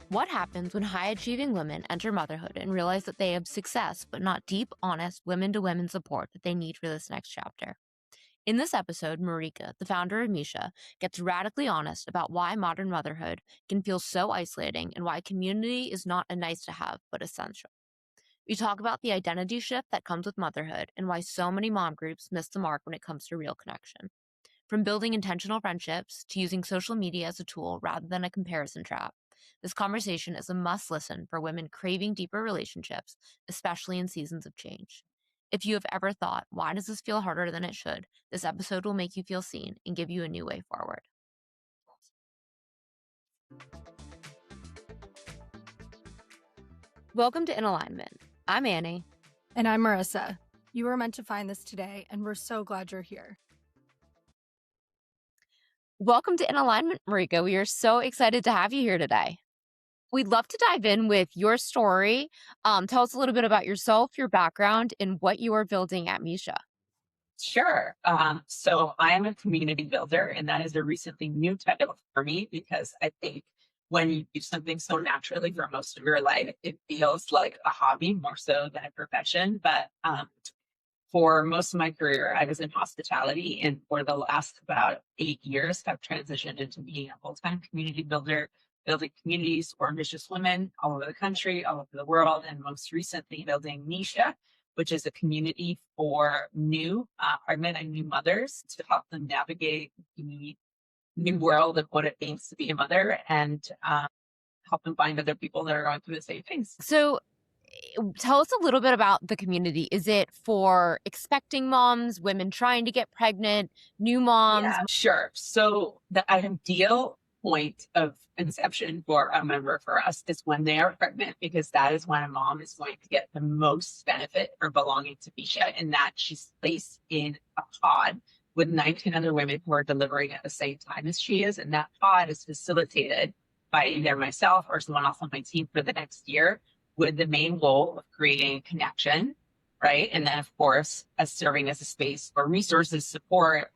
What happens when high-achieving women enter motherhood and realize that they have success, but not deep, honest, women-to-women support that they need for this next chapter? In this episode, Marika, the founder of Misha, gets radically honest about why modern motherhood can feel so isolating and why community is not a nice to have, but essential. We talk about the identity shift that comes with motherhood and why so many mom groups miss the mark when it comes to real connection. From building intentional friendships to using social media as a tool rather than a comparison trap, this conversation is a must listen for women craving deeper relationships, especially in seasons of change. If you have ever thought, why does this feel harder than it should? This episode will make you feel seen and give you a new way forward. Welcome to In Alignment. I'm Annie. And I'm Marissa. You were meant to find this today, and we're so glad you're here. Welcome to In Alignment, Marika. We are so excited to have you here today. We'd love to dive in with your story. Tell us a little bit about yourself, your background, and what you are building at Misha. Sure. So I am a community builder, and that is a recently new title for me because I think when you do something so naturally for most of your life, it feels like a hobby more so than a profession. But for most of my career, I was in hospitality, and for the last about 8 years, have transitioned into being a full-time community builder, building communities for ambitious women all over the country, all over the world, and most recently building Nisha, which is a community for new pregnant and new mothers to help them navigate the new world of what it means to be a mother and help them find other people that are going through the same things. So tell us a little bit about the community. Is it for expecting moms, women trying to get pregnant, new moms? Yeah, sure. So the ideal point of inception for a member for us is when they are pregnant, because that is when a mom is going to get the most benefit for belonging to Misha, in that she's placed in a pod with 19 other women who are delivering at the same time as she is. And that pod is facilitated by either myself or someone else on my team for the next year, with the main goal of creating connection, right? And then, of course, as serving as a space for resources, support,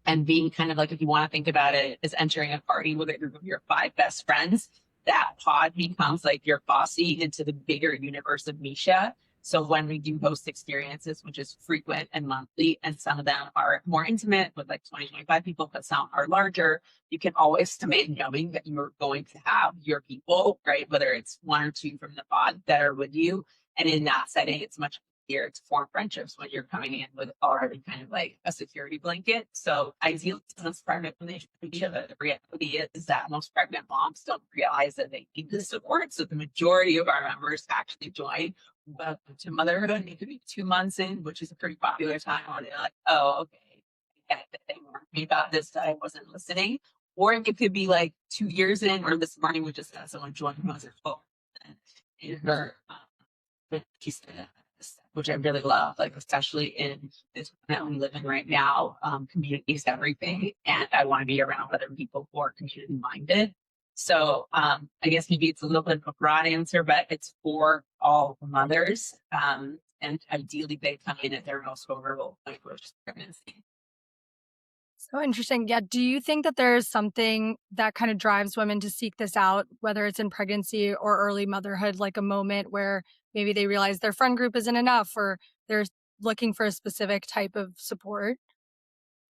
and being kind of like, if you want to think about it as entering a party with a group of your 5 best friends, that pod becomes like your posse into the bigger universe of Misha. So when we do host experiences, which is frequent and monthly, and some of them are more intimate with like 20, 25 people, but some are larger, you can always estimate knowing that you're going to have your people, right? Whether it's 1 or 2 from the pod that are with you. And in that setting, it's much easier to form friendships when you're coming in with already kind of like a security blanket. So ideally, it's pregnant relationship, but the reality is that most pregnant moms don't realize that they need the support. So the majority of our members actually join to motherhood. It could be 2 months in, which is a pretty popular time when they're like, oh, okay, I get that they warned me about this, that I wasn't listening. Or it could be like 2 years in, or this morning we just had someone join who was like, oh, in her, she said, which I really love, like especially in this that we live in right now. Community is everything, and I want to be around other people who are community minded. So I guess maybe it's a little bit of a broad answer, but it's for all mothers, and ideally they come in at their most vulnerable point, which is pregnancy. So interesting. Yeah. Do you think that there's something that kind of drives women to seek this out, whether it's in pregnancy or early motherhood, like a moment where maybe they realize their friend group isn't enough, or they're looking for a specific type of support?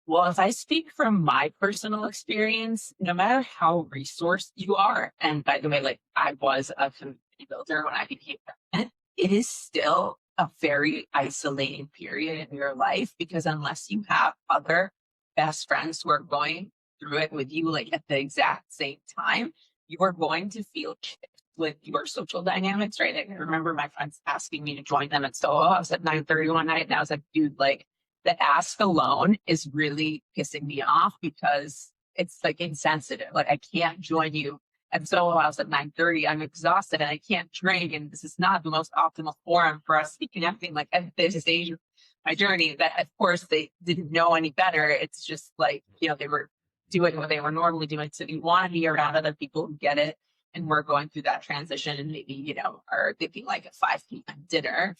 Well, if I speak from my personal experience, no matter how resourced you are, and by the way, like I was a community builder when I became pregnant, it is still a very isolating period in your life, because unless you have other best friends who are going through it with you, like at the exact same time, you are going to feel shifts with your social dynamics, right? I remember my friends asking me to join them at Solo. I was at 9:30 one night, and I was like, dude, like the ask alone is really pissing me off because it's like insensitive. Like I can't join you. And so I was at 9:30, I'm exhausted and I can't drink. And this is not the most optimal forum for us to be connecting. Like at this stage of my journey, that of course they didn't know any better. It's just like, they were doing what they were normally doing. So you want to be around other people who get it. And we're going through that transition, and maybe, are thinking like a 5 p.m. dinner,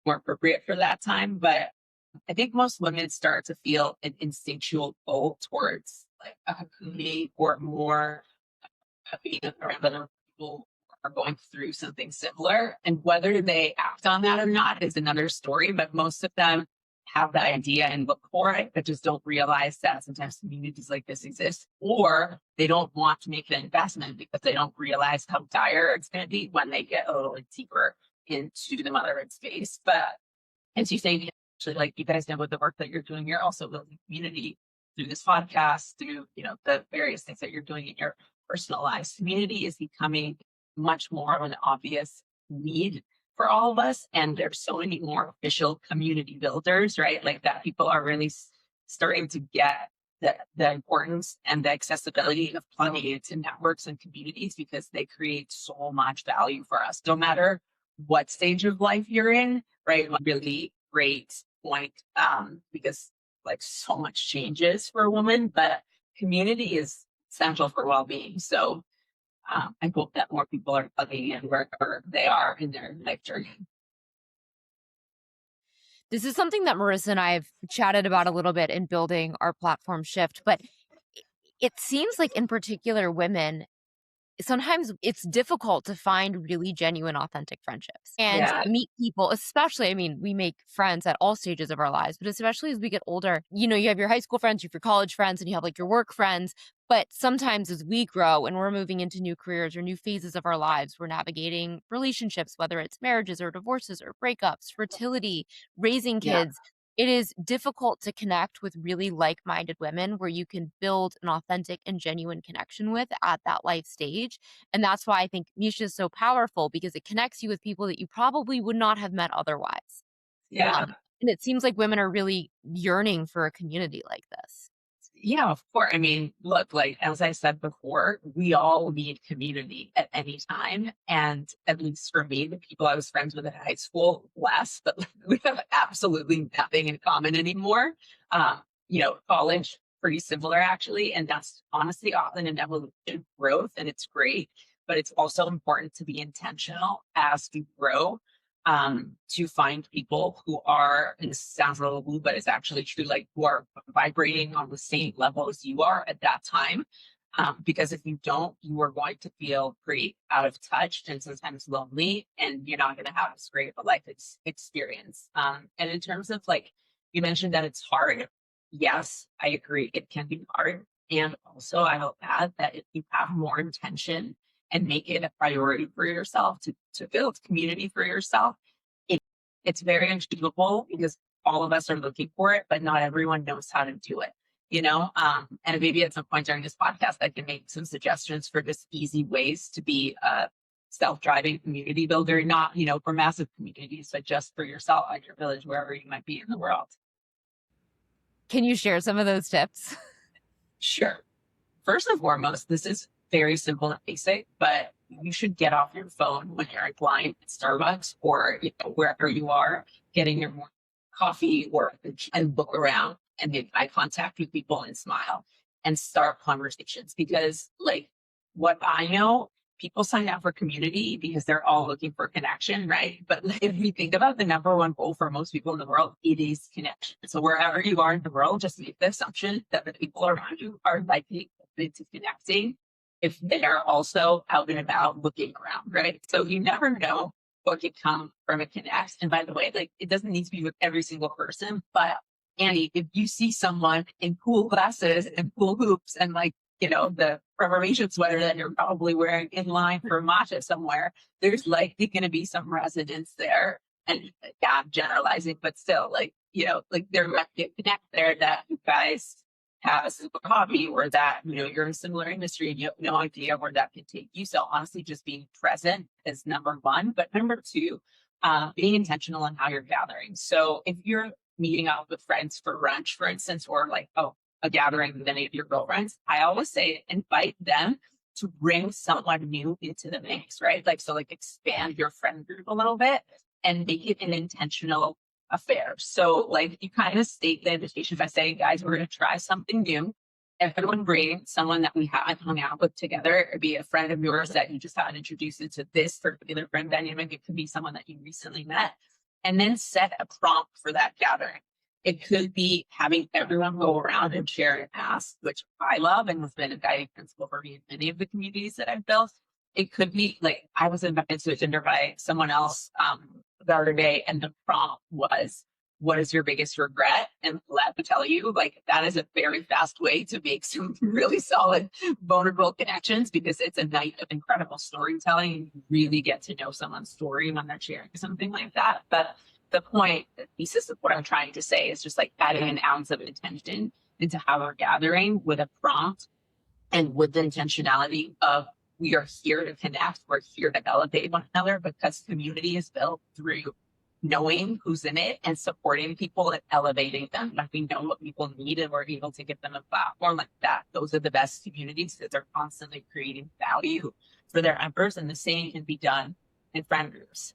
more appropriate for that time. But I think most women start to feel an instinctual pull towards like a community or more being around other people are going through something similar. And whether they act on that or not is another story, but most of them have the idea and look for it, but just don't realize that sometimes communities like this exist, or they don't want to make the investment because they don't realize how dire it's going to be when they get a little deeper into the motherhood space. But as you say, actually, like you guys know with the work that you're doing, you're also building community through this podcast, through, the various things that you're doing in your personal lives. Community is becoming much more of an obvious need for all of us. And there's so many more official community builders, right? Like that people are really starting to get the importance and the accessibility of plugging into networks and communities, because they create so much value for us, no matter what stage of life you're in, right? Really great point, because like so much changes for a woman, but community is essential for well-being. So I hope that more people are plugging in wherever they are in their life journey. This is something that Marissa and I have chatted about a little bit in building our platform Shift, but it seems like in particular women, sometimes it's difficult to find really genuine, authentic friendships and meet people, especially, we make friends at all stages of our lives, but especially as we get older, you have your high school friends, you have your college friends, and you have like your work friends. But sometimes as we grow and we're moving into new careers or new phases of our lives, we're navigating relationships, whether it's marriages or divorces or breakups, fertility, raising kids. It is difficult to connect with really like-minded women where you can build an authentic and genuine connection with at that life stage. And that's why I think Misha is so powerful, because it connects you with people that you probably would not have met otherwise. And it seems like women are really yearning for a community like this. Yeah, of course. Look, like as I said before, we all need community at any time. And at least for me, the people I was friends with in high school, less, but we have absolutely nothing in common anymore. College, pretty similar actually. And that's honestly often an evolution growth, and it's great. But it's also important to be intentional as we grow, to find people who are, and this sounds a little woo, but it's actually true, like who are vibrating on the same level as you are at that time. Because if you don't, you are going to feel pretty out of touch and sometimes lonely, and you're not going to have as great of a life experience. And in terms of like, you mentioned that it's hard. Yes, I agree. It can be hard. And also I will add that if you have more intention and make it a priority for yourself to build community for yourself, it's very achievable, because all of us are looking for it, but not everyone knows how to do it, and maybe at some point during this podcast, I can make some suggestions for just easy ways to be a self-driving community builder, not, for massive communities, but just for yourself and your village, wherever you might be in the world. Can you share some of those tips? Sure. First and foremost, this is very simple and basic, but you should get off your phone when you're in line at Starbucks or wherever you are getting your morning coffee, and look around and make eye contact with people and smile and start conversations. Because like what I know, people sign up for community because they're all looking for connection, right? But if we think about the number one goal for most people in the world, it is connection. So wherever you are in the world, just make the assumption that the people around you are likely to connecting if they're also out and about looking around, right? So you never know what could come from a connect. And by the way, like it doesn't need to be with every single person, but Annie, if you see someone in cool glasses and cool hoops and like, the Reformation sweater that you're probably wearing in line for matcha somewhere, there's likely going to be some resonance there. And I'm generalizing, but still like there might be a connect there that you guys have a similar hobby, or that, you're in a similar industry and you have no idea where that can take you. So honestly, just being present is number one. But number two, being intentional on how you're gathering. So if you're meeting up with friends for brunch, for instance, or like, a gathering with any of your girlfriends, I always say invite them to bring someone new into the mix, right? Like expand your friend group a little bit and make it an intentional affair. So like you kind of state the invitation by saying, guys, we're going to try something new. Everyone bring someone that we haven't hung out with together. It could be a friend of yours that you just haven't introduced into this particular friend dynamic. It could be someone that you recently met. And then set a prompt for that gathering. It could be having everyone go around and share an ask, which I love and has been a guiding principle for me in many of the communities that I've built. It could be like I was invited to a dinner by someone else the other day, and the prompt was, "What is your biggest regret?" And let me tell you, like that is a very fast way to make some really solid, vulnerable connections, because it's a night of incredible storytelling. You really get to know someone's story when they're sharing something like that. But the point, the thesis of what I'm trying to say is just like adding an ounce of intention into how we're gathering with a prompt and with the intentionality of we are here to connect, we're here to elevate one another, because community is built through knowing who's in it and supporting people and elevating them. Like we know what people need and we're able to give them a platform like that. Those are the best communities that are constantly creating value for their members. And the same can be done in friend groups.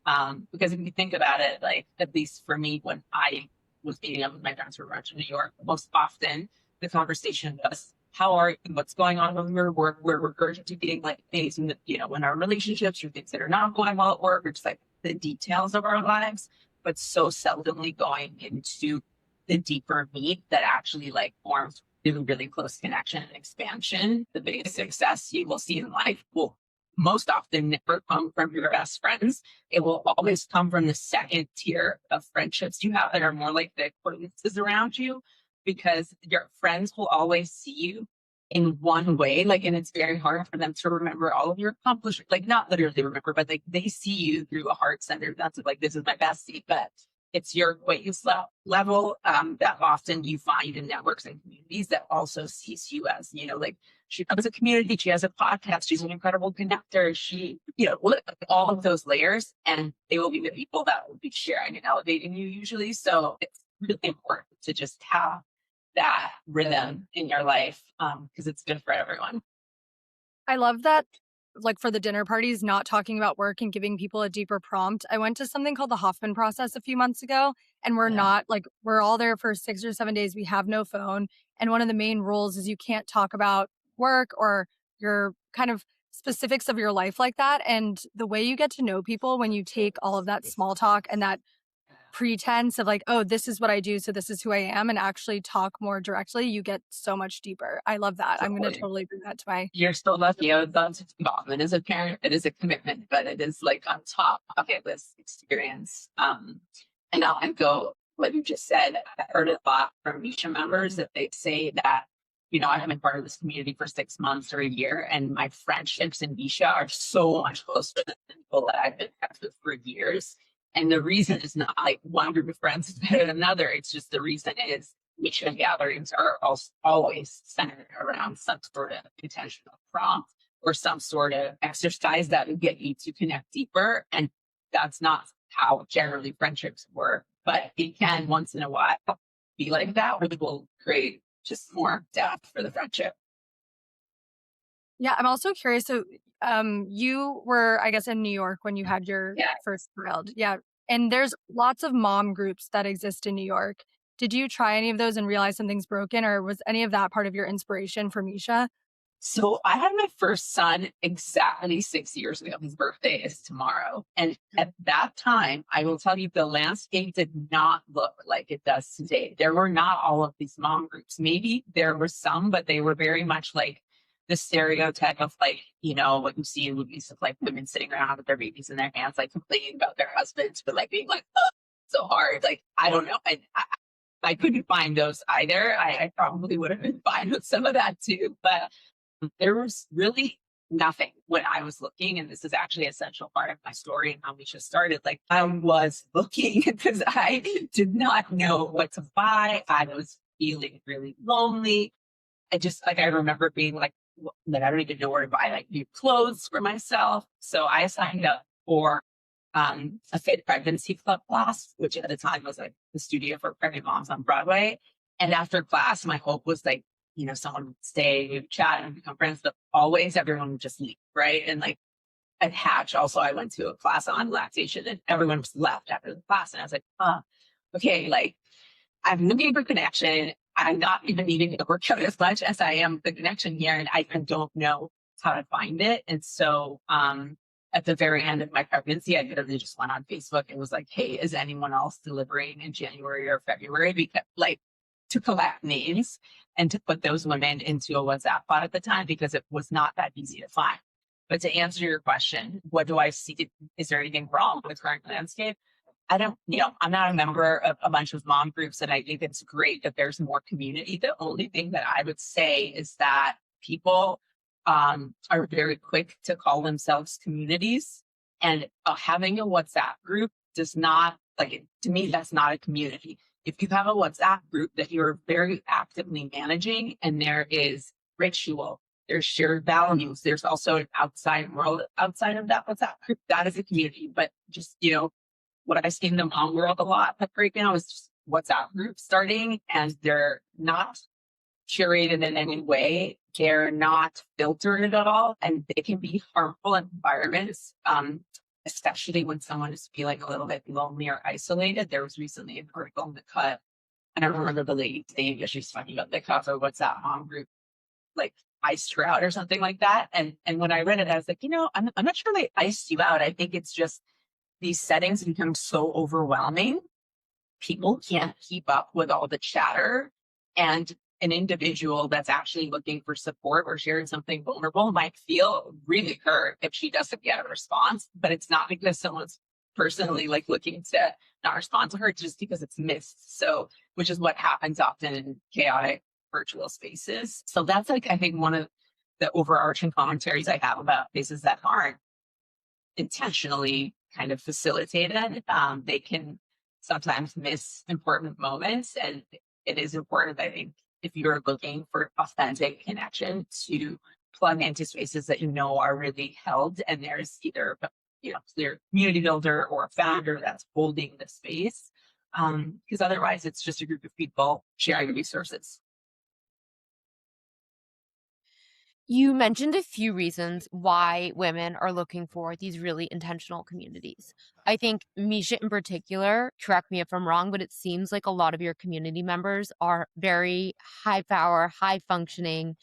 Because if you think about it, like at least for me, when I was meeting up with my friends for brunch in New York, most often the conversation was, how are you? What's going on when we're regurgitating like things in the, when our relationships or things that are not going well at work, or just like the details of our lives, but so seldomly going into the deeper meat that actually like forms really, really close connection and expansion. The biggest success you will see in life will most often never come from your best friends. It will always come from the second tier of friendships you have that are more like the acquaintances around you, because your friends will always see you in one way. Like, and it's very hard for them to remember all of your accomplishments. Like, not literally remember, but like they see you through a heart center. That's like, this is my bestie, but it's your acquaintance level that often you find in networks and communities that also sees you as, like she comes a community, she has a podcast, she's an incredible connector, she, all of those layers, and they will be the people that will be sharing and elevating you usually. So it's really important to just have that rhythm in your life because it's good for everyone. I love that, like for the dinner parties, not talking about work and giving people a deeper prompt. I went to something called the Hoffman process a few months ago, and we're all there for 6 or 7 days. We have no phone. And one of the main rules is you can't talk about work or your kind of specifics of your life like that. And the way you get to know people when you take all of that small talk and that pretense of like, oh, this is what I do, so this is who I am, and actually talk more directly, you get so much deeper. I love that. I'm going to totally bring that to my. You're still lucky. I would love to involvement as a parent. It is a commitment, but it is like on top of this experience. And I'll echo what you just said. I heard a lot from Misha members that they say that, I have been part of this community for 6 months or a year, and my friendships in Misha are so much closer than people that I've been friends with for years. And the reason is not like one group of friends is better than another. It's just the reason is Misha gatherings are always centered around some sort of intentional prompt or some sort of exercise that would get you to connect deeper. And that's not how generally friendships work, but it can once in a while be like that, where it will create just more depth for the friendship. Yeah, I'm also curious. So, you were, I guess, in New York when you had your first child. Yeah. And there's lots of mom groups that exist in New York. Did you try any of those and realize something's broken, or was any of that part of your inspiration for Misha? So I had my first son exactly 6 years ago. His birthday is tomorrow. And at that time, I will tell you, the landscape did not look like it does today. There were not all of these mom groups. Maybe there were some, but they were very much like the stereotype of like, what you see in movies of like women sitting around with their babies in their hands, like complaining about their husbands, but like being like, oh, so hard. Like, I don't know. I couldn't find those either. I probably would have been fine with some of that too, but there was really nothing when I was looking. And this is actually an essential part of my story and how Misha started. Like, I was looking because I did not know what to buy. I was feeling really lonely. I remember being like, I don't even know where to buy like new clothes for myself. So I signed up for a Fit Pregnancy Club class, which at the time was like the studio for pregnant moms on Broadway. And after class, my hope was like, someone would stay, we'd chat and become friends, but always everyone would just leave, right? And like at Hatch, also, I went to a class on lactation and everyone was left after the class. And I was like, okay, like I'm looking for connection. I'm not even needing to work out as much as I am the connection here. And I don't know how to find it. And so I at the very end of my pregnancy, I literally just went on Facebook and was like, hey, is anyone else delivering in January or February? Because like to collect names and to put those women into a WhatsApp bot at the time, because it was not that easy to find. But to answer your question, what do I see? Is there anything wrong with the current landscape? I don't, I'm not a member of a bunch of mom groups, and I think it's great that there's more community. The only thing that I would say is that people are very quick to call themselves communities, and having a WhatsApp group does not, to me, that's not a community. If you have a WhatsApp group that you're very actively managing and there is ritual, there's shared values, there's also an outside world outside of that WhatsApp group, that is a community. But just, what I see in the mom world a lot right now is just WhatsApp groups starting, and they're not curated in any way. They're not filtered at all, and they can be harmful environments, especially when someone is feeling a little bit lonely or isolated. There was recently an article in The Cut. I don't remember the lady's name, but she's talking about the Cut or WhatsApp mom group, like iced her out or something like that. And when I read it, I was like, I'm not sure they iced you out. I think it's just these settings become so overwhelming. People can't keep up with all the chatter, and an individual that's actually looking for support or sharing something vulnerable might feel really hurt if she doesn't get a response. But it's not because someone's personally looking to not respond to her, just because it's missed. So, which is what happens often in chaotic virtual spaces. So that's I think one of the overarching commentaries I have about spaces that aren't intentionally kind of facilitated. They can sometimes miss important moments, and it is important, I think, if you're looking for authentic connection, to plug into spaces that are really held, and there's either clear community builder or a founder that's holding the space, because otherwise it's just a group of people sharing resources. You mentioned a few reasons why women are looking for these really intentional communities. I think Misha in particular, correct me if I'm wrong, but it seems like a lot of your community members are very high power, high functioning,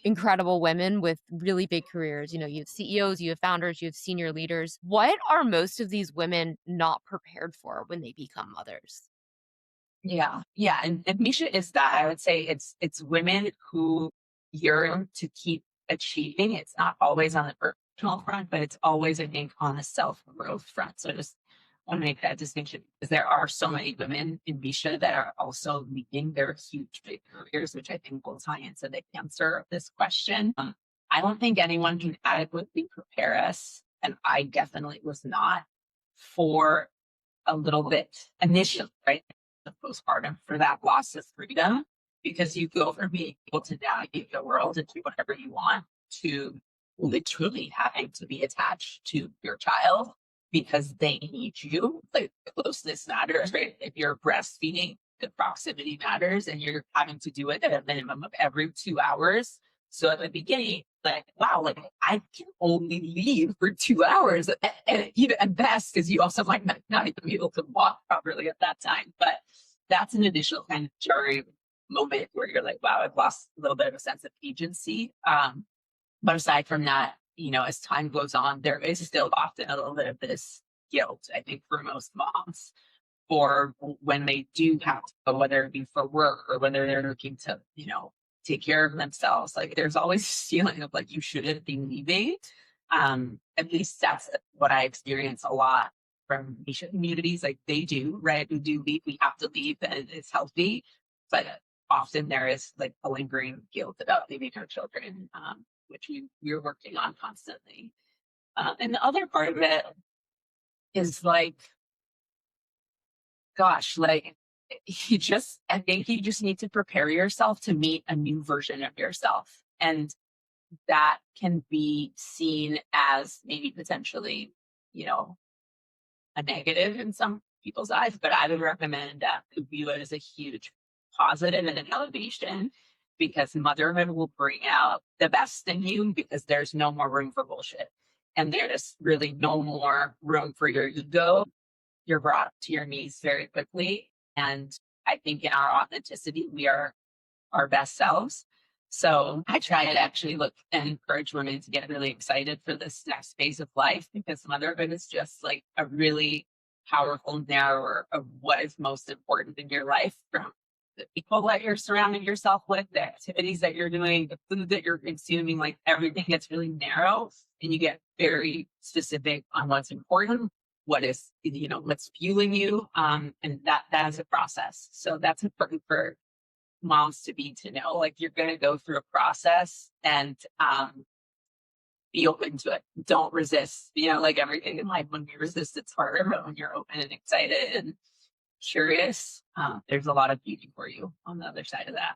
incredible women with really big careers. You have CEOs, you have founders, you have senior leaders. What are most of these women not prepared for when they become mothers? Yeah. And Misha is that. I would say it's women who yearn to keep achieving. It's not always on the personal front, but it's always, I think, on the self-growth front. So I just want to make that distinction, because there are so many women in Misha that are also leading their huge big careers, which I think will tie into the answer of this question. I don't think anyone can adequately prepare us, and I definitely was not, for a little bit initially, right? The postpartum, for that loss of freedom, because you go from being able to navigate the world and do whatever you want to literally having to be attached to your child because they need you. Closeness matters, right? If you're breastfeeding, the proximity matters, and you're having to do it at a minimum of every 2 hours. So at the beginning, wow, I can only leave for 2 hours, and even at best, because you also might not even be able to walk properly at that time. But that's an initial kind of jarring moment where you're like, wow, I've lost a little bit of a sense of agency. But aside from that, as time goes on, there is still often a little bit of this guilt, I think, for most moms, for when they do have to go, whether it be for work or whether they're looking to, take care of themselves. There's always this feeling of you shouldn't be leaving. At least that's what I experience a lot from Asian communities. They do, right? We do leave, we have to leave, and it's healthy. But often there is a lingering guilt about leaving our children, which we're working on constantly. And the other part of it is gosh, I think you just need to prepare yourself to meet a new version of yourself. And that can be seen as maybe potentially, a negative in some people's eyes, but I would recommend that you view it as a huge positive and an elevation, because motherhood will bring out the best in you, because there's no more room for bullshit. And there's really no more room for your ego. You're brought to your knees very quickly. And I think in our authenticity, we are our best selves. So I try to actually look and encourage women to get really excited for this next phase of life, because motherhood is just like a really powerful narrower of what is most important in your life, from the people that you're surrounding yourself with, the activities that you're doing, the food that you're consuming, like everything gets really narrow and you get very specific on what's important, what is, what's fueling you. And that is a process. So that's important for moms to know, like, you're going to go through a process, and be open to it. Don't resist, like everything in life, when you resist, it's harder, but when you're open and excited and curious, there's a lot of beauty for you on the other side of that.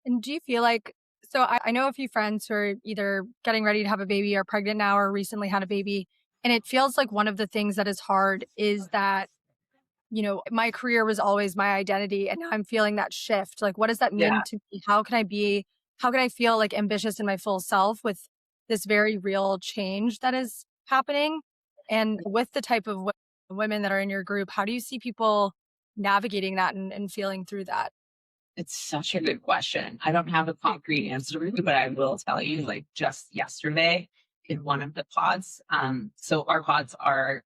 And do you feel like, so I know a few friends who are either getting ready to have a baby or pregnant now or recently had a baby. And it feels like one of the things that is hard is that, my career was always my identity and now I'm feeling that shift. Like, what does that mean Yeah. to me? How can I feel like ambitious in my full self with this very real change that is happening? And with the type of women that are in your group, how do you see people navigating that and feeling through that? It's such a good question. I don't have a concrete answer, but I will tell you, like, just yesterday in one of the pods. So our pods are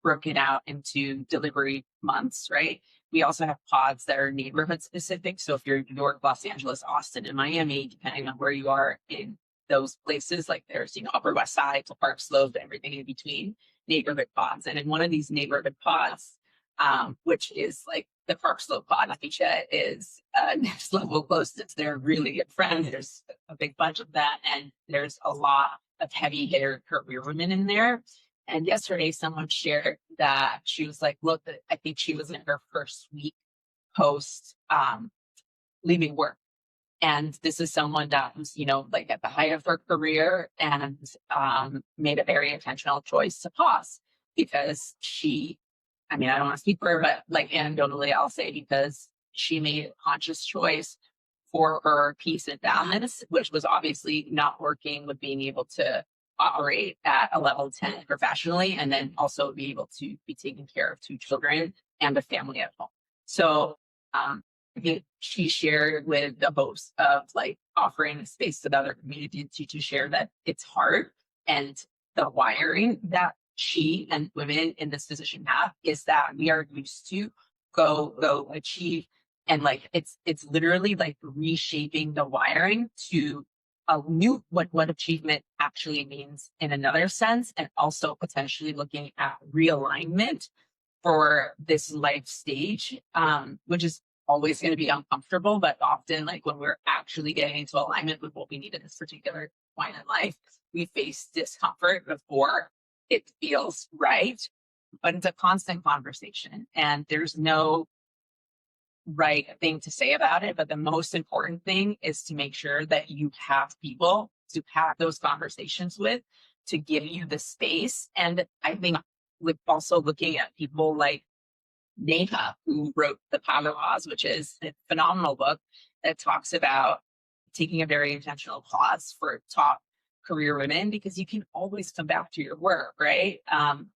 broken out into delivery months, right? We also have pods that are neighborhood specific. So if you're in New York, Los Angeles, Austin, and Miami, depending on where you are in those places, like there's, Upper West Side to Park Slope, everything in between, neighborhood pods. And in one of these neighborhood pods, which is like the Park Slope pod, Aisha is next level closeness. They're a really good friend. There's a big bunch of that. And there's a lot of heavy hitter career women in there. And yesterday, someone shared that she was like, look, I think she was in her first week post leaving work. And this is someone that was, like at the height of her career, and made a very intentional choice to pause, because I don't want to speak for her, but like anecdotally, I'll say, because she made a conscious choice for her peace and balance, which was obviously not working with being able to operate at a level 10 professionally, and then also be able to be taking care of 2 children and a family at home. So I think she shared with the host of like offering a space to the other community to share that it's hard, and the wiring that she and women in this position have is that we are used to go achieve, and like it's literally like reshaping the wiring to a new what achievement actually means in another sense, and also potentially looking at realignment for this life stage, which is always going to be uncomfortable, but often, like when we're actually getting into alignment with what we need at this particular point in life, we face discomfort before it feels right. But it's a constant conversation, and there's no right thing to say about it. But the most important thing is to make sure that you have people to have those conversations with, to give you the space. And I think, with also looking at people like Neha, who wrote The Power Laws, which is a phenomenal book that talks about taking a very intentional pause for top career women, because you can always come back to your work, right?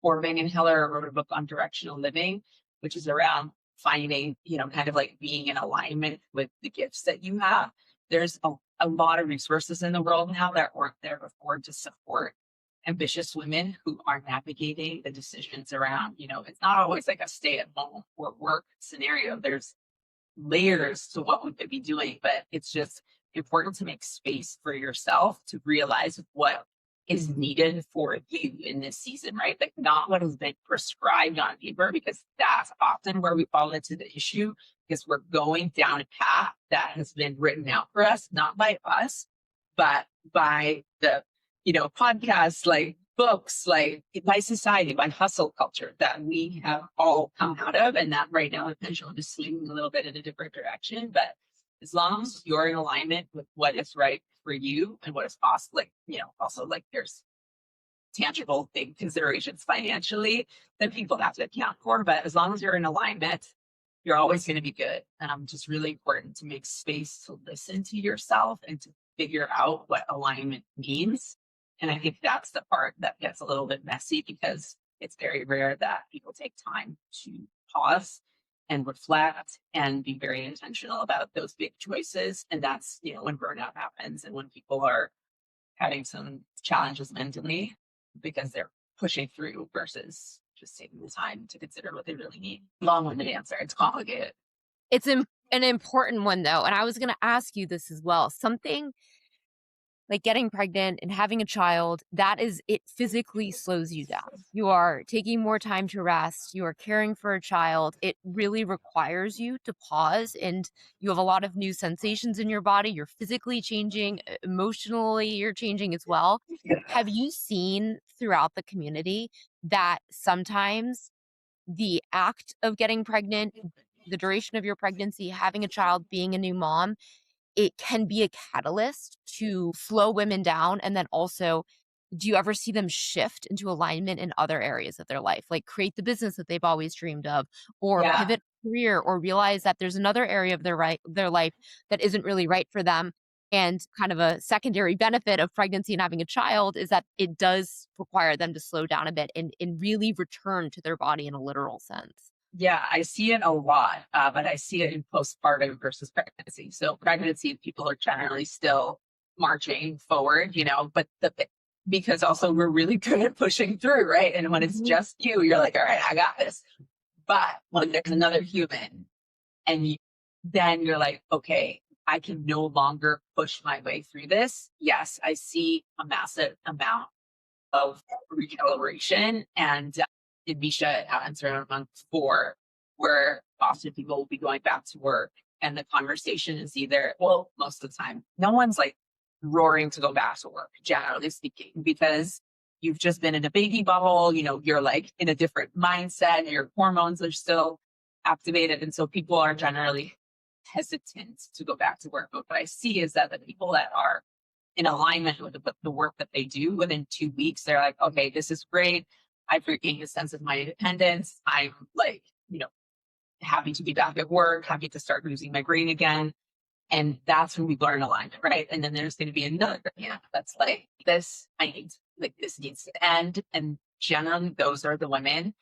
Or Megan Heller wrote a book on directional living, which is around finding, kind of like being in alignment with the gifts that you have. There's a lot of resources in the world now that weren't there before to support ambitious women who are navigating the decisions around, it's not always like a stay at home or work scenario. There's layers to what we could be doing, but it's just important to make space for yourself to realize what is needed for you in this season, right? Like, not what has been prescribed on paper, because that's often where we fall into the issue, because we're going down a path that has been written out for us, not by us, but by the, podcasts, like books, like by society, by hustle culture that we have all come out of. And that right now the pendulum is swinging a little bit in a different direction. But as long as you're in alignment with what is right for you and what is possible, like, also like there's tangible big considerations financially that people have to account for. But as long as you're in alignment, you're always going to be good. Just really important to make space to listen to yourself and to figure out what alignment means. And I think that's the part that gets a little bit messy, because it's very rare that people take time to pause and reflect and be very intentional about those big choices. And that's, when burnout happens and when people are having some challenges mentally because they're pushing through versus just taking the time to consider what they really need. Long-winded answer. It's complicated. It's an important one, though. And I was going to ask you this as well. Something like getting pregnant and having a child, it physically slows you down. You are taking more time to rest. You are caring for a child. It really requires you to pause, and you have a lot of new sensations in your body. You're physically changing, emotionally, you're changing as well. Yeah. Have you seen throughout the community that sometimes the act of getting pregnant, the duration of your pregnancy, having a child, being a new mom, it can be a catalyst to slow women down? And then also, do you ever see them shift into alignment in other areas of their life, like create the business that they've always dreamed of, or Yeah. pivot career, or realize that there's another area of their life that isn't really right for them? And kind of a secondary benefit of pregnancy and having a child is that it does require them to slow down a bit and really return to their body in a literal sense. Yeah, I see it a lot, but I see it in postpartum versus pregnancy. So pregnancy, people are generally still marching forward, but because also we're really good at pushing through, right? And when it's just you're like, all right, I got this. But when there's another human and then you're like, okay, I can no longer push my way through this. Yes, I see a massive amount of recalibration. And in Misha answer on month 4, where often people will be going back to work and the conversation is either, well, most of the time, no one's like roaring to go back to work, generally speaking, because you've just been in a baby bubble, you're like in a different mindset, your hormones are still activated. And so people are generally hesitant to go back to work. But what I see is that the people that are in alignment with the work that they do, within 2 weeks, they're like, okay, this is great. I've regained a sense of my independence. I'm like, happy to be back at work, happy to start losing my brain again. And that's when we learn alignment, right? And then there's going to be another that's like, this needs to end. And generally those are the women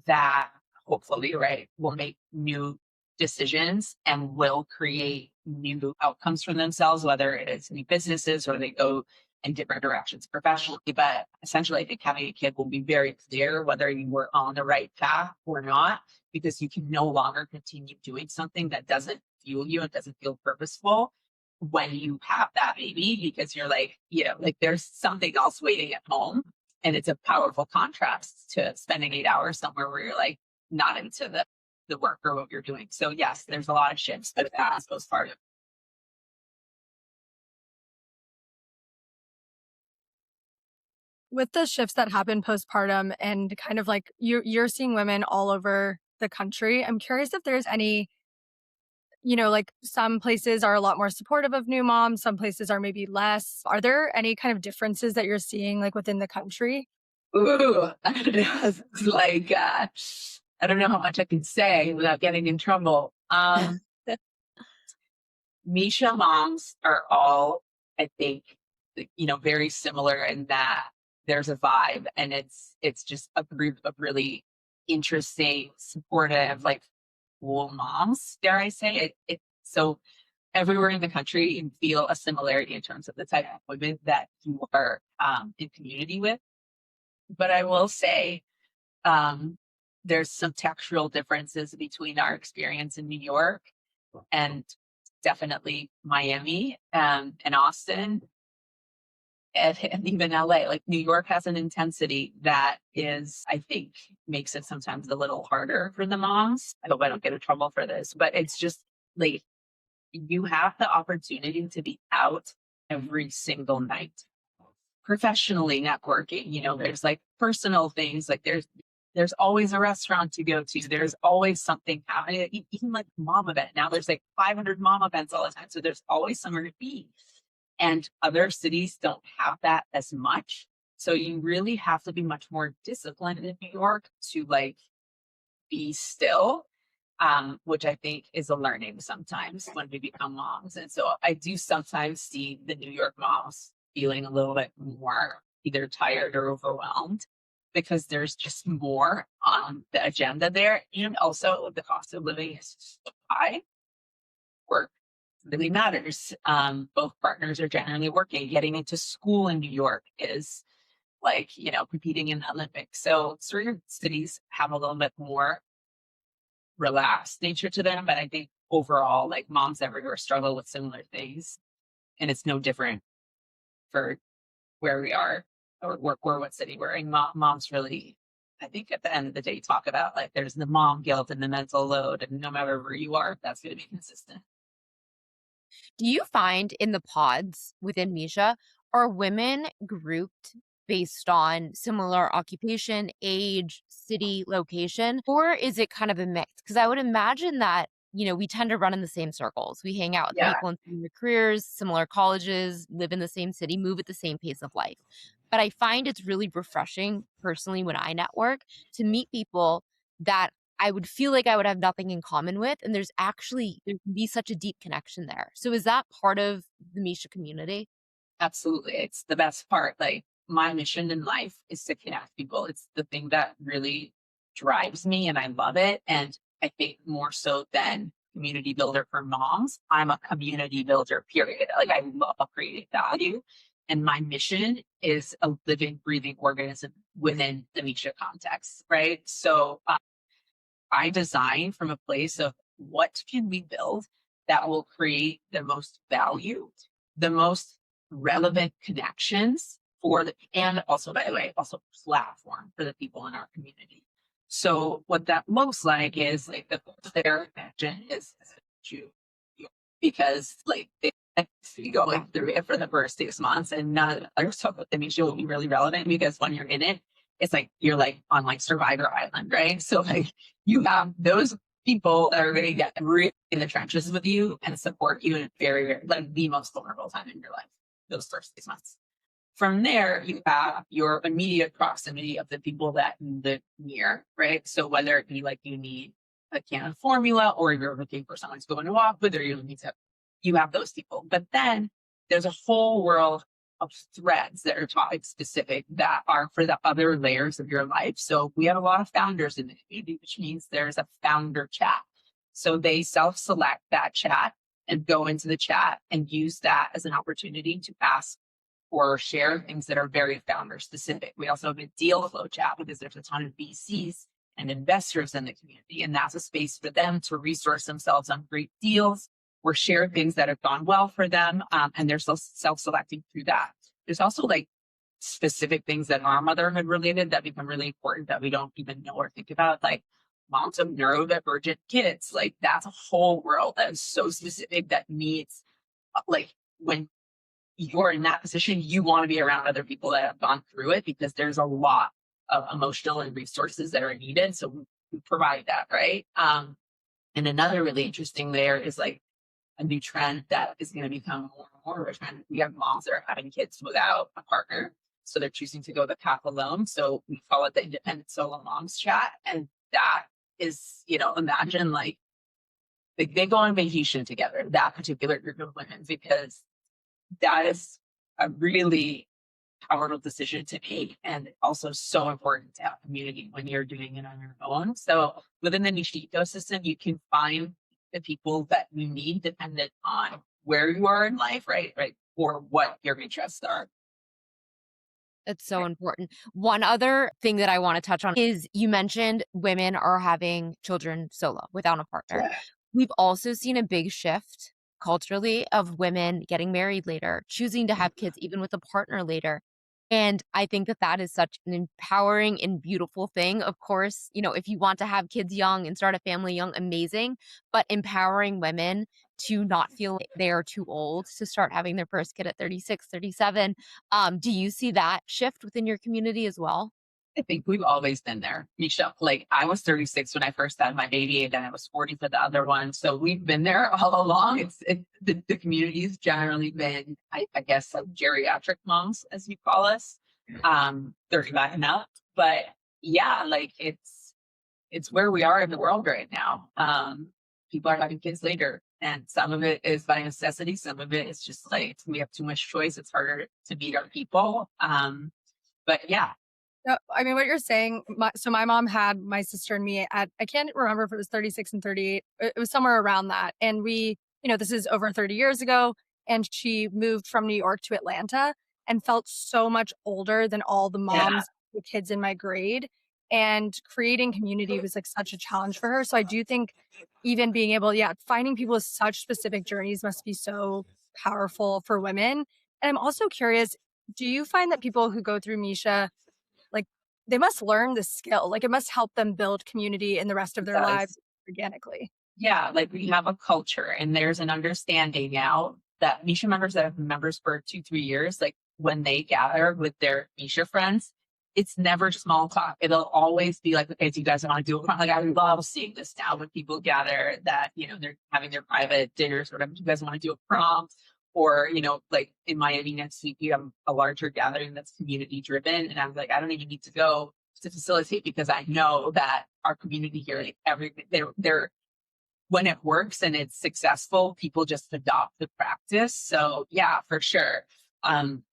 that hopefully, right, will make new decisions and will create new outcomes for themselves, whether it is new businesses or they go in different directions professionally. But essentially, I think having a kid will be very clear whether you were on the right path or not, because you can no longer continue doing something that doesn't fuel you and doesn't feel purposeful when you have that baby, because you're like, there's something else waiting at home. And it's a powerful contrast to spending 8 hours somewhere where you're like not into the work or what you're doing. So yes, there's a lot of shifts, but that's postpartum. With the shifts that happen postpartum and kind of like you're seeing women all over the country, I'm curious if there's any, like some places are a lot more supportive of new moms, some places are maybe less. Are there any kind of differences that you're seeing like within the country? Ooh, I don't know. It's like, I don't know how much I can say without getting in trouble. Misha moms are all, I think, very similar in that there's a vibe, and it's just a group of really interesting, supportive, like cool moms, dare I say it. So everywhere in the country, you feel a similarity in terms of the type of women that you are in community with. But I will say, there's some textural differences between our experience in New York and definitely Miami and Austin and even LA. Like New York has an intensity that is, I think, makes it sometimes a little harder for the moms. I hope I don't get in trouble for this, but it's just like you have the opportunity to be out every single night professionally networking. There's like personal things, like there's always a restaurant to go to. There's always something happening. Even like mom event. Now there's like 500 mom events all the time. So there's always somewhere to be. And other cities don't have that as much. So you really have to be much more disciplined in New York to like be still, which I think is a learning sometimes when we become moms. And so I do sometimes see the New York moms feeling a little bit more either tired or overwhelmed. because there's just more on the agenda there. And also the cost of living is so high. Work really matters. Both partners are generally working. Getting into school in New York is like, competing in the Olympics. So certain cities have a little bit more relaxed nature to them. But I think overall, like moms everywhere struggle with similar things. And it's no different for where we are or what city we're in. Moms really, I think at the end of the day, talk about like there's the mom guilt and the mental load. And no matter where you are, that's going to be consistent. Do you find in the pods within Misha, are women grouped based on similar occupation, age, city, location, or is it kind of a mix? Because I would imagine that, we tend to run in the same circles. We hang out with Yeah, people in similar careers, similar colleges, live in the same city, move at the same pace of life. But I find it's really refreshing personally when I network to meet people that I would feel like I would have nothing in common with. And there can be such a deep connection there. So is that part of the Misha community? absolutely. It's the best part. Like my mission in life is to connect people. It's the thing that really drives me and I love it. And I think more so than community builder for moms, I'm a community builder, period. Like I love creating value. And my mission is a living, breathing organism within the Misha context, right? So I design from a place of what can we build that will create the most value, the most relevant connections and also, by the way, also platform for the people in our community. So what that looks like is like the their connection is you, because like they be going through it for the first 6 months and none of the other stuff with them will be really relevant because when you're in it, it's like you're like on like Survivor Island, right? So like you have those people that are going to get really in the trenches with you and support you in very, very like the most vulnerable time in your life, those first 6 months. From there, you have your immediate proximity of the people that you live near, right? So whether it be like you need a can of formula or you're looking for someone to go on a walk with, or you have those people. But then there's a whole world of threads that are topic specific that are for the other layers of your life. So we have a lot of founders in the community, which means there's a founder chat. So they self-select that chat and go into the chat and use that as an opportunity to ask or share things that are very founder specific. We also have a deal flow chat because there's a ton of VCs and investors in the community, and that's a space for them to resource themselves on great deals or share things that have gone well for them, and they're self-selecting through that. There's also like specific things that are motherhood related that become really important that we don't even know or think about, like moms of neurodivergent kids. Like that's a whole world that is so specific that needs like when you're in that position, you want to be around other people that have gone through it because there's a lot of emotional and resources that are needed. So we provide that, right? And another really interesting layer is like a new trend that is going to become more and more of a trend. We have moms that are having kids without a partner. So they're choosing to go the path alone. So we call it the independent solo moms chat. And that is, imagine like they go on vacation together, that particular group of women, because that is a really powerful decision to make and also so important to have community when you're doing it on your own. So within the niche ecosystem, you can find the people that you need dependent on where you are in life, right? Or what your interests are. It's so important. One other thing that I want to touch on is you mentioned women are having children solo without a partner. Yeah. We've also seen a big shift culturally of women getting married later, choosing to have kids even with a partner later. And I think that that is such an empowering and beautiful thing. Of course, if you want to have kids young and start a family young, amazing, but empowering women to not feel like they are too old to start having their first kid at 36, 37. Do you see that shift within your community as well? I think we've always been there, Michelle. Like I was 36 when I first had my baby, and then I was 40 for the other one. So we've been there all along. The community's generally been, I guess, like geriatric moms, as you call us, 35 and up. But yeah, like it's where we are in the world right now. People are having kids later, and some of it is by necessity. Some of it is just like we have too much choice. It's harder to meet our people. But yeah, No, I mean, what you're saying, so my mom had my sister and me at, I can't remember if it was 36 and 38. It was somewhere around that. And this is over 30 years ago. And she moved from New York to Atlanta and felt so much older than all the Yeah. moms with kids in my grade. And creating community was like such a challenge for her. So I do think even being able, finding people with such specific journeys must be so powerful for women. And I'm also curious, do you find that people who go through Misha, like, they must learn this skill. Like, it must help them build community in the rest of It their lives does. organically. Yeah, like we have a culture and there's an understanding now that Misha members that have been members for 2, 3 years, like when they gather with their Misha friends, it's never small talk. It'll always be like, okay, do you guys want to do it? Like I love seeing this now when people gather that, they're having their private dinners or whatever. Do you guys want to do a prom? Or, like in Miami next week, we have a larger gathering that's community driven. And I'm like, I don't even need to go to facilitate because I know that our community here, like they're when it works and it's successful, people just adopt the practice. So yeah, for sure.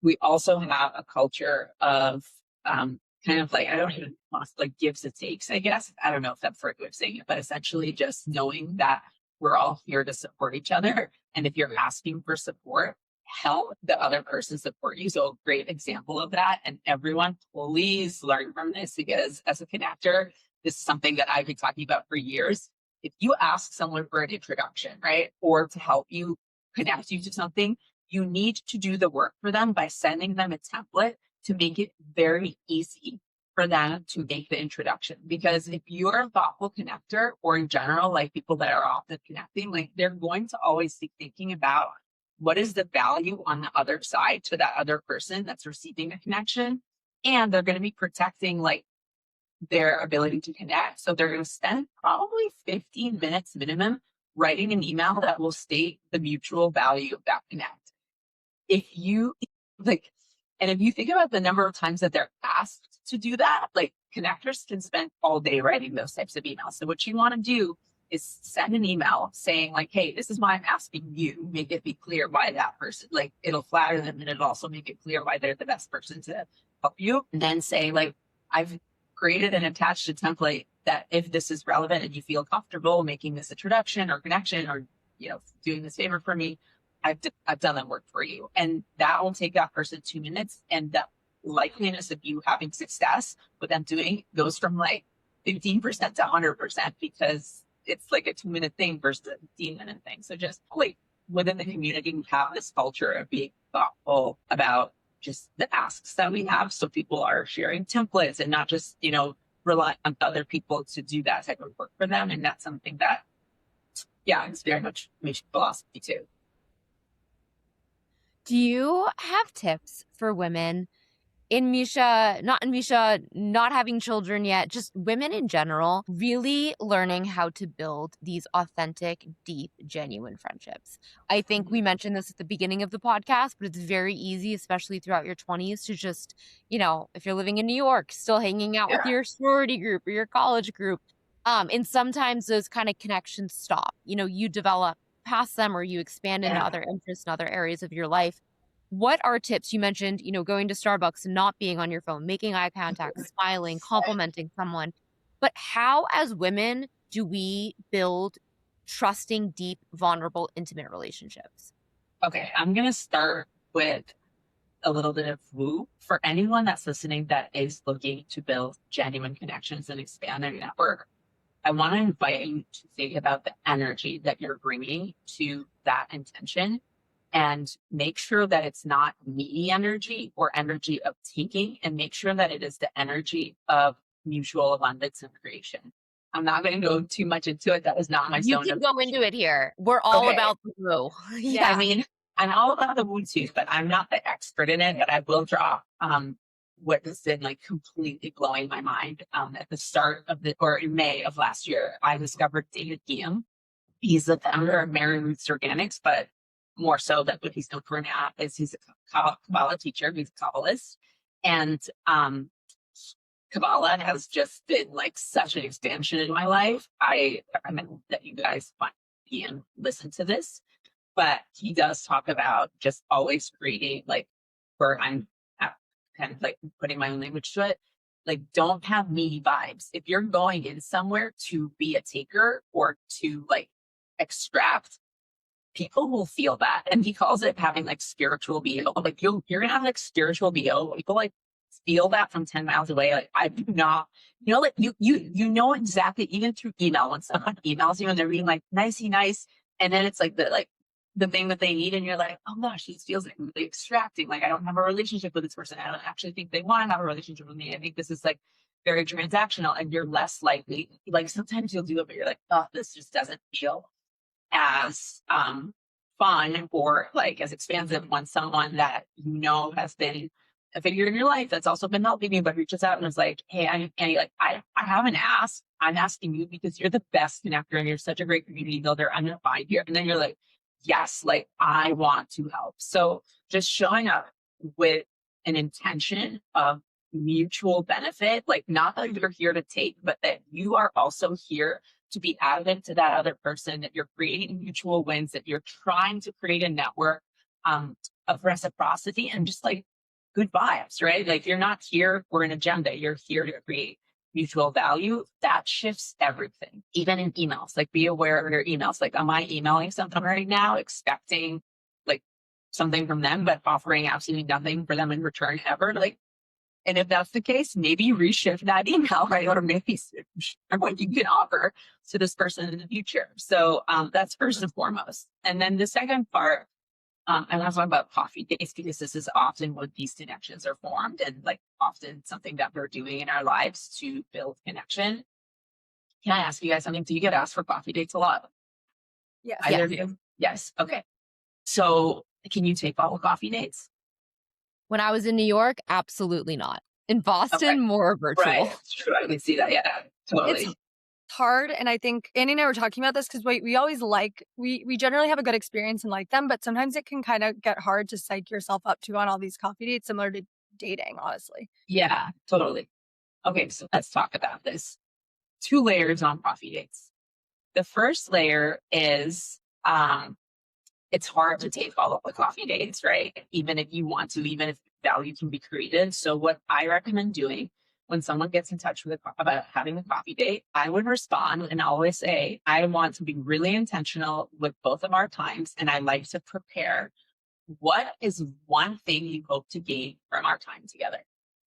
We also have a culture of kind of like, I don't even want to like gives and takes, I guess. I don't know if that's the right way of saying it, but essentially just knowing that we're all here to support each other. And if you're asking for support, help the other person support you. So a great example of that. And everyone, please learn from this because as a connector, this is something that I've been talking about for years. If you ask someone for an introduction, right, or to help you connect you to something, you need to do the work for them by sending them a template to make it very easy for them to make the introduction. Because if you're a thoughtful connector, or in general, like people that are often connecting, like they're going to always be thinking about what is the value on the other side to that other person that's receiving a connection. And they're going to be protecting like their ability to connect. So they're going to spend probably 15 minutes minimum writing an email that will state the mutual value of that connect. If you like, and if you think about the number of times that they're asked to do that, like connectors can spend all day writing those types of emails. So what you want to do is send an email saying like, hey, this is why I'm asking you, make it be clear why that person, like it'll flatter them and it'll also make it clear why they're the best person to help you. And then say like, I've created and attached a template that if this is relevant and you feel comfortable making this introduction or connection or, doing this favor for me, I've done that work for you. And that will take that person 2 minutes. And the likeliness of you having success with them doing goes from like 15% to 100% because it's like a 2-minute thing versus a 15-minute thing. So just like within the community, we have this culture of being thoughtful about just the asks that we have. So people are sharing templates and not just, rely on other people to do that type of work for them. And that's something that, it's very much Mission philosophy too. Do you have tips for women not having children yet, just women in general, really learning how to build these authentic, deep, genuine friendships? I think we mentioned this at the beginning of the podcast, but it's very easy, especially throughout your 20s, to just, if you're living in New York, still hanging out with your sorority group or your college group. And sometimes those kind of connections stop. You develop past them or you expand into other interests and other areas of your life. What are tips? You mentioned, going to Starbucks and not being on your phone, making eye contact, smiling, complimenting someone. But how, as women, do we build trusting, deep, vulnerable, intimate relationships? Okay, I'm going to start with a little bit of woo for anyone that's listening that is looking to build genuine connections and expand their network. I want to invite you to think about the energy that you're bringing to that intention and make sure that it's not needy energy or energy of taking, and make sure that it is the energy of mutual abundance and creation. I'm not going to go too much into it. That is not my zone. You can go into it here. We're all about the woo. Yeah, I mean, I'm all about the woo too, but I'm not the expert in it. But I will drop what has been like completely blowing my mind. At the start of in May of last year, I discovered David Guillaume. He's the founder of Mary Roots Organics, but more so that what he's known for now is he's a Kabbalah teacher. He's a Kabbalist. And Kabbalah has just been like such an expansion in my life. I recommend that you guys find and listen to this. But he does talk about just always creating, like, where I'm kind of like putting my own language to it, Like, don't have me vibes. If you're going in somewhere to be a taker or to like extract, people will feel that. And he calls it having like spiritual BO. Like you're gonna have like spiritual BO. People like feel that from 10 miles away. Like I do not, like you know exactly, even through email, when someone emails you and they're being like nicey nice, and then it's like the thing that they need, and you're like, oh gosh, this feels like really extracting. Like I don't have a relationship with this person. I don't actually think they want to have a relationship with me. I think this is like very transactional, and you're less likely. Like sometimes you'll do it, but you're like, oh, this just doesn't feel as fun or like as expansive when someone that has been a figure in your life that's also been helping you, but reaches out and is like, hey, I'm Annie, like I haven't asked. I'm asking you because you're the best connector and you're such a great community builder. I'm gonna find you. And then you're like, yes, like I want to help. So just showing up with an intention of mutual benefit, like not that you're here to take, but that you are also here to be additive to that other person, that you're creating mutual wins, that you're trying to create a network of reciprocity and just like good vibes, right? Like you're not here for an agenda. You're here to create mutual value. That shifts everything, even in emails. Like be aware of your emails. Like, am I emailing someone right now expecting like something from them, but offering absolutely nothing for them in return ever? Like, and if that's the case, maybe reshift that email, right? Or maybe what you can offer to this person in the future. So that's first and foremost. And then the second part, I want to talk about coffee dates because this is often when these connections are formed and like often something that we're doing in our lives to build connection. Can I ask you guys something? Do you get asked for coffee dates a lot? Yes. Either of you? Yes. Okay. So can you take all the coffee dates? When I was in New York, absolutely not. In Boston, more virtual. Right. True. I can see that. Yeah, totally. It's hard. And I think Annie and I were talking about this because we always we generally have a good experience and like them, but sometimes it can kind of get hard to psych yourself up to on all these coffee dates, similar to dating, honestly. Yeah, totally. Okay, so let's talk about this. 2 layers on coffee dates. The first layer is it's hard to take all of the coffee dates, right? Even if you want to, even if value can be created. So what I recommend doing when someone gets in touch with about having a coffee date, I would respond and always say, I want to be really intentional with both of our times. And I like to prepare what is one thing you hope to gain from our time together.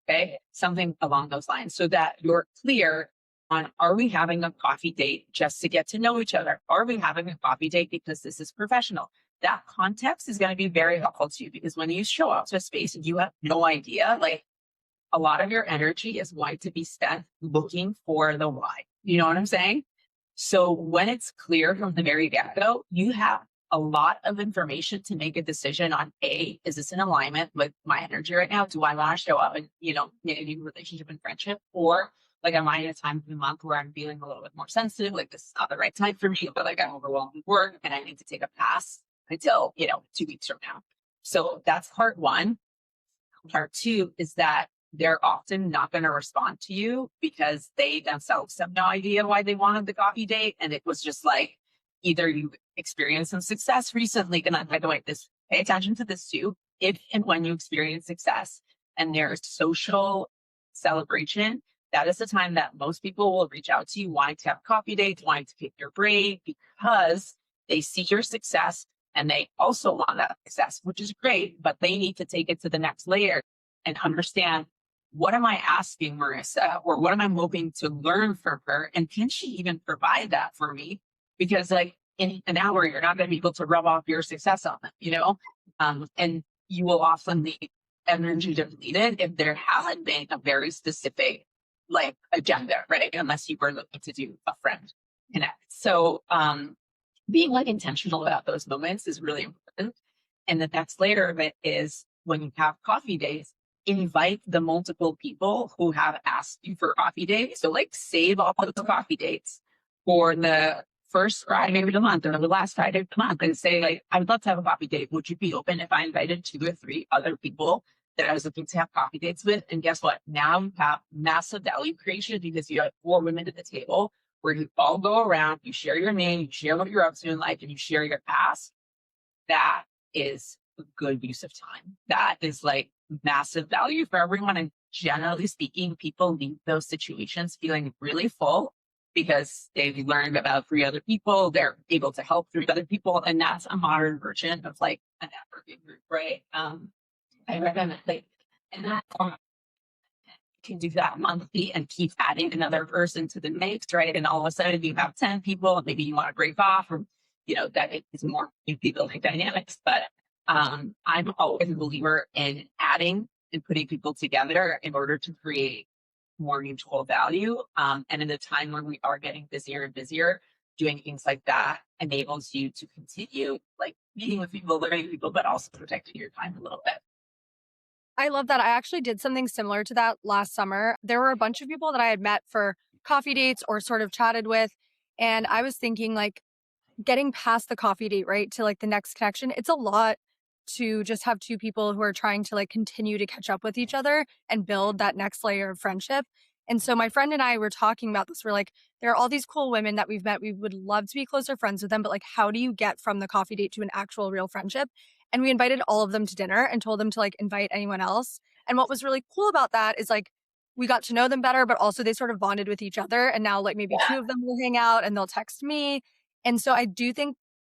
Okay. Something along those lines so that you're clear on, are we having a coffee date just to get to know each other? Are we having a coffee date because this is professional? That context is going to be very helpful to you because when you show up to a space and you have no idea, like a lot of your energy is going to be spent looking for the why. You know what I'm saying? So when it's clear from the very get-go, you have a lot of information to make a decision on is this in alignment with my energy right now? Do I want to show up and, in a new relationship and friendship? Or like, am I in a time of the month where I'm feeling a little bit more sensitive? Like this is not the right time for me, but like I'm overwhelmed with work and I need to take a pass until, 2 weeks from now. So that's part 1. Part 2 is that they're often not going to respond to you because they themselves have no idea why they wanted the coffee date. And it was just like, either you experienced some success recently, and by the way, pay attention to this too. If and when you experience success and there's social celebration, that is the time that most people will reach out to you wanting to have coffee dates, wanting to pick your brain because they see your success and they also want that success, which is great, but they need to take it to the next layer and understand, what am I asking Marissa, or what am I hoping to learn from her? And can she even provide that for me? Because like in an hour, you're not going to be able to rub off your success on them, and you will often leave energy depleted if there hasn't been a very specific like agenda, right? Unless you were looking to do a friend connect. So being like intentional about those moments is really important. And the next layer of it is when you have coffee dates, invite the multiple people who have asked you for coffee dates. So like save all of the coffee dates for the first Friday of the month or the last Friday of the month and say like, I would love to have a coffee date. Would you be open if I invited 2 or 3 other people that I was looking to have coffee dates with? And guess what? Now you have massive value creation because you have 4 women at the table where you all go around, you share your name, you share what you're up to in life, and you share your past. That is a good use of time. That is like massive value for everyone. And generally speaking, people leave those situations feeling really full because they've learned about three other people. They're able to help three other people. And that's a modern version of like a networking group, right? I recommend like, and that can do that monthly and keep adding another person to the mix, right? And all of a sudden you have 10 people, and maybe you want to break off, or, that is more building dynamics. But I'm always a believer in adding and putting people together in order to create more mutual value. And in a time when we are getting busier and busier, doing things like that enables you to continue like meeting with people, learning with people, but also protecting your time a little bit. I love that. I actually did something similar to that last summer. There were a bunch of people that I had met for coffee dates or sort of chatted with. And I was thinking, like, getting past the coffee date, right, to like the next connection, it's a lot to just have two people who are trying to like continue to catch up with each other and build that next layer of friendship. And so my friend and I were talking about this. We're like, there are all these cool women that we've met. We would love to be closer friends with them, but like, how do you get from the coffee date to an actual real friendship? And we invited all of them to dinner and told them to like invite anyone else. And what was really cool about that is like, we got to know them better, but also they sort of bonded with each other. And now like maybe two of them will hang out and they'll text me. And so I do think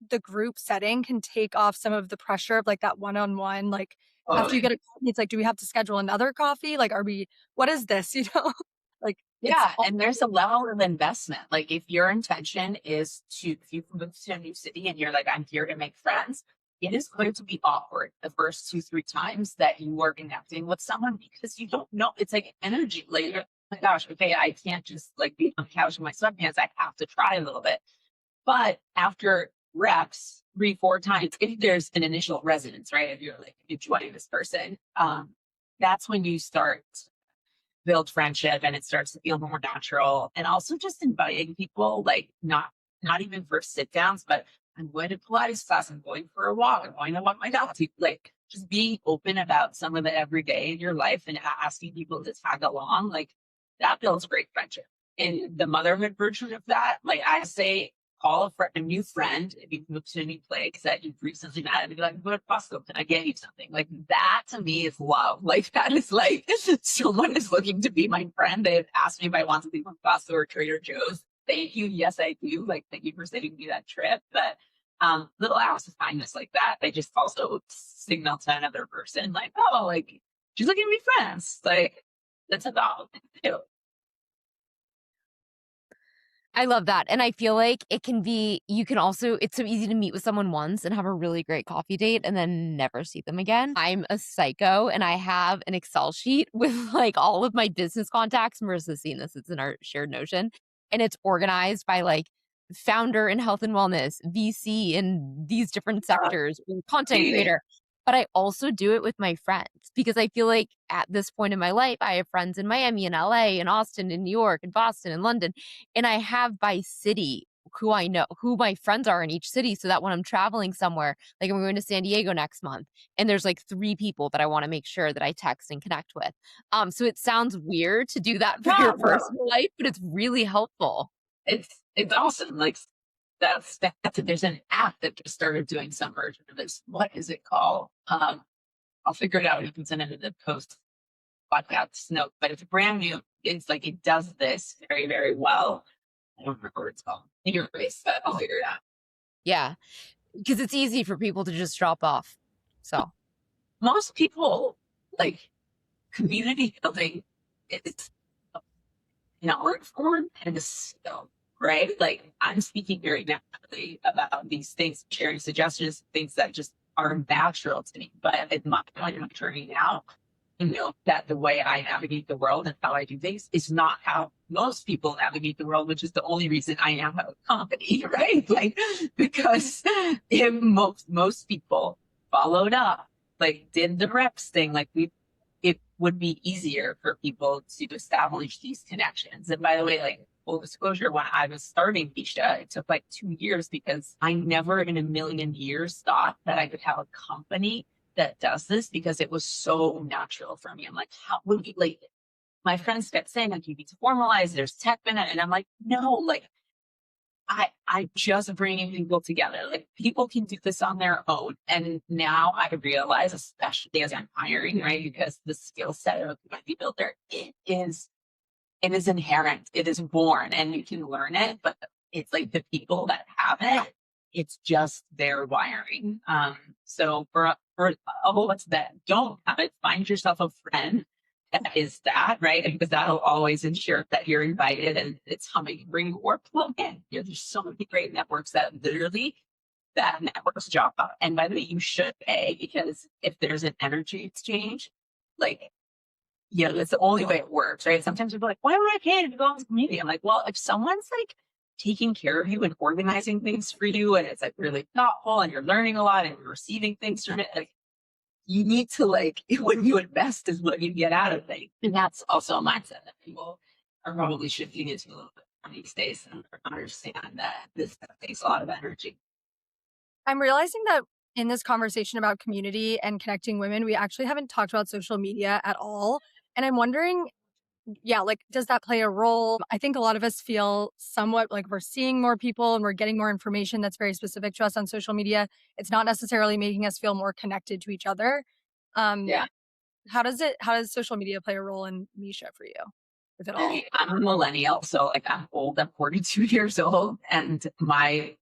the group setting can take off some of the pressure of like that one-on-one, like after you get a coffee, it's like, do we have to schedule another coffee? Like, what is this? Like, Yeah. And there's a level of investment. Like if your intention is if you move to a new city and you're like, I'm here to make friends, it is going to be awkward the first 2-3 times that you are connecting with someone because you don't know. It's like energy. Like, oh my gosh, okay, I can't just like be on the couch in my sweatpants. I have to try a little bit. But after reps 3-4 times, if there's an initial resonance, right? If you're like enjoying this person, that's when you start build friendship and it starts to feel more natural. And also just inviting people, like not even for sit downs, but I'm going to Pilates class, I'm going for a walk, I'm going to walk my dog. Like just being open about some of the everyday in your life and asking people to tag along, like that builds great friendship. And the motherhood version of that, like I say, call a new friend if you move to a new place that you've recently met and be like, go to Costco, can I get you something? Like that to me is love. Like that is like someone is looking to be my friend. They've asked me if I want something from Costco or Trader Joe's. Thank you. Yes, I do. Like, thank you for saving me that trip. But little acts of kindness like that, they just also signal to another person, like, oh, like she's looking to be friends. Like that's a dog too. I love that. And I feel like it can be, it's so easy to meet with someone once and have a really great coffee date and then never see them again. I'm a psycho and I have an Excel sheet with like all of my business contacts. Marissa's seen this, it's in our shared Notion. And it's organized by like founder in health and wellness, VC in these different sectors, content creator. But I also do it with my friends because I feel like at this point in my life, I have friends in Miami and LA and Austin and New York and Boston and London. And I have by city who I know, who my friends are in each city. So that when I'm traveling somewhere, like I'm going to San Diego next month, and there's like 3 people that I want to make sure that I text and connect with. So it sounds weird to do that for your personal life, but it's really helpful. It's awesome. Like that's there's an app that just started doing some version of this. What is it called? I'll figure it out. You can send it to the post podcast note, but it's brand new. It's like it does this very, very well. I don't remember what it's called. In your face, but I'll figure it out. Yeah. Because it's easy for people to just drop off. So most people like community building. It's an art form and a skill, right? Like I'm speaking very naturally about these things, sharing suggestions, things that just are natural to me. But at my point in my journey now, that the way I navigate the world and how I do things is not how most people navigate the world, which is the only reason I now have a company, right? Like, because if most people followed up, like did the reps thing, like it would be easier for people to establish these connections. And by the way, like full disclosure, when I was starting Bisha, it took like 2 years because I never in a million years thought that I could have a company that does this because it was so natural for me. I'm like, how would you like my friends kept saying like you need to formalize, there's tech in it. And I'm like, no, like I just bringing people together. Like people can do this on their own. And now I realize, especially as I'm hiring, right? Because the skill set of a community builder, it is inherent. It is born and you can learn it, but it's like the people that have it, it's just their wiring. So for all of us that don't have it, find yourself a friend that is that, right? Because that'll always ensure that you're invited and it's humming, bring or plug in. There's so many great networks that literally that network's job. And by the way, you should pay because if there's an energy exchange, like that's the only way it works, right? Sometimes people are like, why would I pay to go on this community? I'm like, well, if someone's like taking care of you and organizing things for you and it's like really thoughtful and you're learning a lot and you're receiving things from it, like you need to like when you invest is what you get out of things. And that's also a mindset that people are probably shifting into a little bit these days and understand that this takes a lot of energy. I'm realizing that in this conversation about community and connecting women, we actually haven't talked about social media at all. And I'm wondering, like, does that play a role? I think a lot of us feel somewhat like we're seeing more people and we're getting more information that's very specific to us on social media. It's not necessarily making us feel more connected to each other. Um, Yeah. how does social media play a role in Misha for you, if at all? I'm a millennial, so like I'm old. I'm 42 years old, and my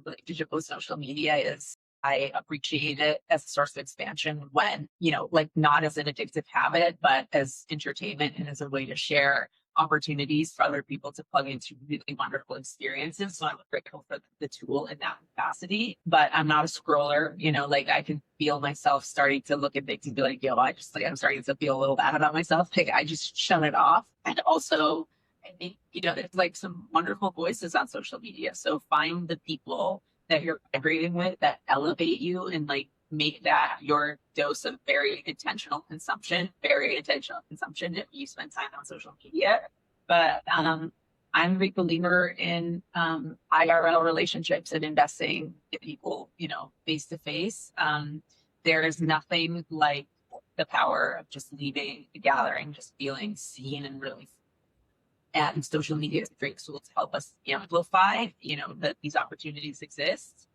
relationship with social media is I appreciate it as a source of expansion when, like not as an addictive habit, but as entertainment and as a way to share opportunities for other people to plug into really wonderful experiences. So I'm grateful for the tool in that capacity, but I'm not a scroller, like I can feel myself starting to look at things and be like, I'm starting to feel a little bad about myself. Like I just shut it off. And also I think, there's like some wonderful voices on social media. So find the people that you're vibrating with that elevate you and like make that your dose of very intentional consumption if you spend time on social media. But I'm a big believer in IRL relationships and investing in people, face to face. There is nothing like the power of just leaving the gathering, just feeling seen and really. And social media is a great tool to help us amplify, that these opportunities exist.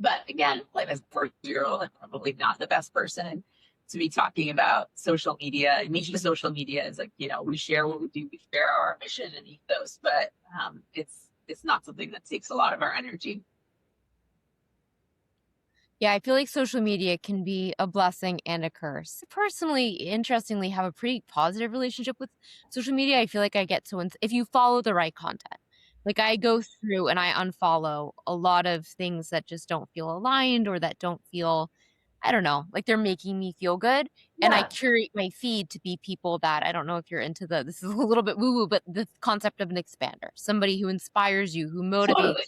But again, like as a 40-year-old, I'm probably not the best person to be talking about social media. And Misha social media is like, we share what we do, we share our mission and ethos, but it's not something that takes a lot of our energy. Yeah, I feel like social media can be a blessing and a curse. Personally, interestingly, have a pretty positive relationship with social media. I feel like I get to, if you follow the right content, like I go through and I unfollow a lot of things that just don't feel aligned or that don't feel, I don't know, like they're making me feel good. And I curate my feed to be people that, I don't know if you're into this is a little bit woo woo, but the concept of an expander, somebody who inspires you, who motivates. Totally.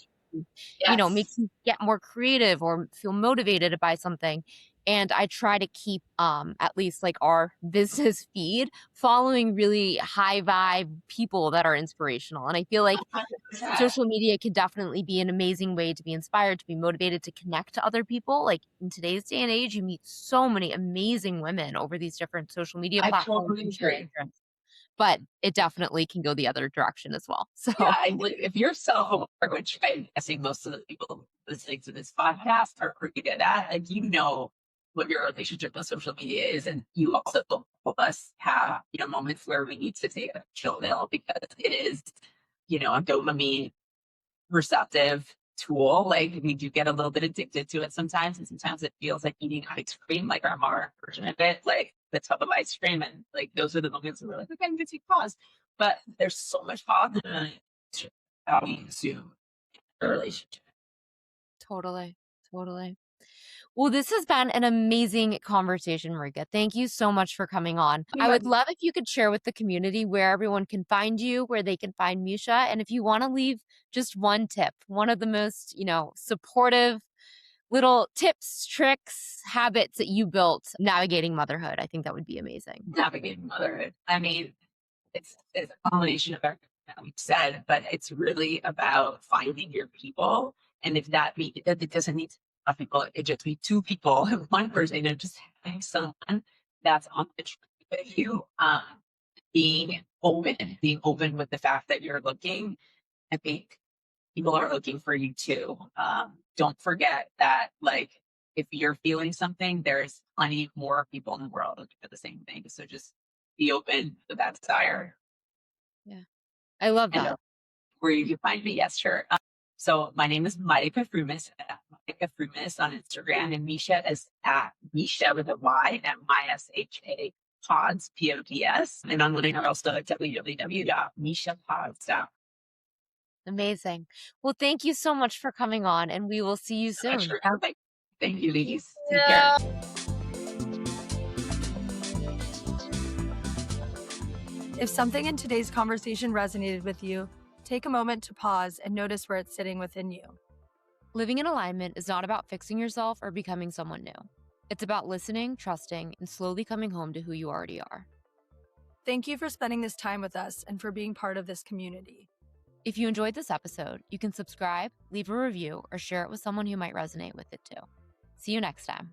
Yes. Makes me get more creative or feel motivated by something. And I try to keep at least like our business feed following really high vibe people that are inspirational. And I feel like 100%. social media can definitely be an amazing way to be inspired, to be motivated, to connect to other people. Like in today's day and age, you meet so many amazing women over these different social media I platforms. totally agree. But it definitely can go the other direction as well. So if you're self-aware, which I'm guessing most of the people listening to this podcast are pretty good at, like what your relationship with social media is, and you also help us have moments where we need to take a chill pill because it is a dopamine receptive tool. Like we do get a little bit addicted to it sometimes, and sometimes it feels like eating ice cream, like our modern version of it, like the tub of ice cream, and like those are the moments where we're like, okay, I'm gonna take pause. But there's so much positive to how we consume a relationship. Totally. Well, this has been an amazing conversation, Marika. Thank you so much for coming on. I would love if you could share with the community where everyone can find you, where they can find Misha, and if you want to leave just one tip, one of the most, supportive little tips, tricks, habits that you built navigating motherhood. I think that would be amazing. Navigating motherhood. I mean, it's a combination of everything that we've said, but it's really about finding your people. And if that means it doesn't need to be people, it just be two people, one person, just having someone that's on the train with you, being open with the fact that you're looking. I think people are looking for you too. Don't forget that, like, if you're feeling something, there's plenty more people in the world looking for the same thing. So just be open to that desire. Yeah. I love And that. where you can find me, yes, sure. So my name is Marika Frumis, Marika Frumis on Instagram, and Misha is at Misha with a Y, MISHA pods, PODS. And online are also at www.mishapods.com. Amazing. Well, thank you so much for coming on, and we will see you So much soon. for having. Thank you, ladies. Take care. If something in today's conversation resonated with you, take a moment to pause and notice where it's sitting within you. Living in alignment is not about fixing yourself or becoming someone new. It's about listening, trusting, and slowly coming home to who you already are. Thank you for spending this time with us and for being part of this community. If you enjoyed this episode, you can subscribe, leave a review, or share it with someone who might resonate with it too. See you next time.